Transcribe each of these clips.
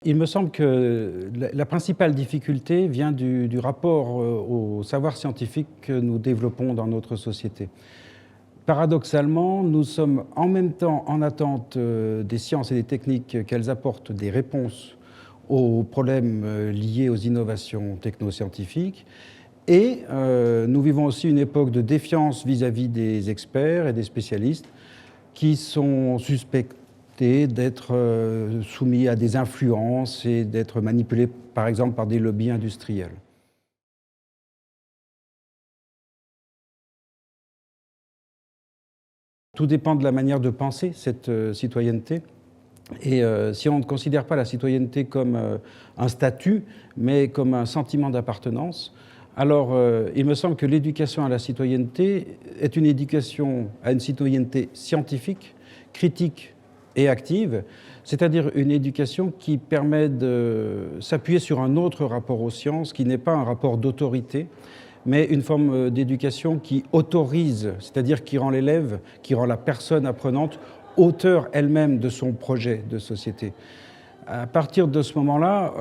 Il me semble que la principale difficulté vient du rapport au savoir scientifique que nous développons dans notre société. Paradoxalement, nous sommes en même temps en attente des sciences et des techniques qu'elles apportent des réponses aux problèmes liés aux innovations technoscientifiques. Et nous vivons aussi une époque de défiance vis-à-vis des experts et des spécialistes qui sont suspectés d'être soumis à des influences et d'être manipulés, par exemple, par des lobbies industriels. Tout dépend de la manière de penser cette citoyenneté. Et si on ne considère pas la citoyenneté comme un statut, mais comme un sentiment d'appartenance, alors il me semble que l'éducation à la citoyenneté est une éducation à une citoyenneté scientifique, critique et active, c'est-à-dire une éducation qui permet de s'appuyer sur un autre rapport aux sciences, qui n'est pas un rapport d'autorité, mais une forme d'éducation qui autorise, c'est-à-dire qui rend l'élève, qui rend la personne apprenante auteur elle-même de son projet de société. À partir de ce moment-là,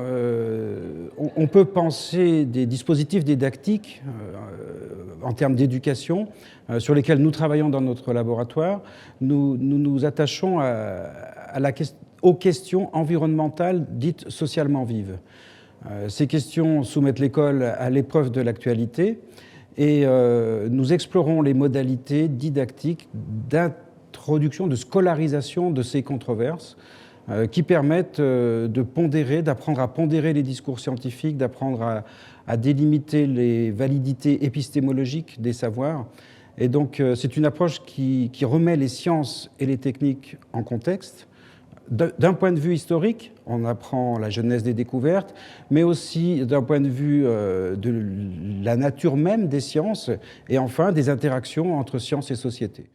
on peut penser des dispositifs didactiques en termes d'éducation sur lesquels nous travaillons dans notre laboratoire. Nous nous attachons aux questions environnementales dites socialement vives. Ces questions soumettent l'école à l'épreuve de l'actualité et nous explorons les modalités didactiques d'introduction, de scolarisation de ces controverses qui permettent d'apprendre à pondérer les discours scientifiques, d'apprendre à délimiter les validités épistémologiques des savoirs. Et donc c'est une approche qui remet les sciences et les techniques en contexte. D'un point de vue historique, on apprend la genèse des découvertes, mais aussi d'un point de vue de la nature même des sciences et enfin des interactions entre sciences et société.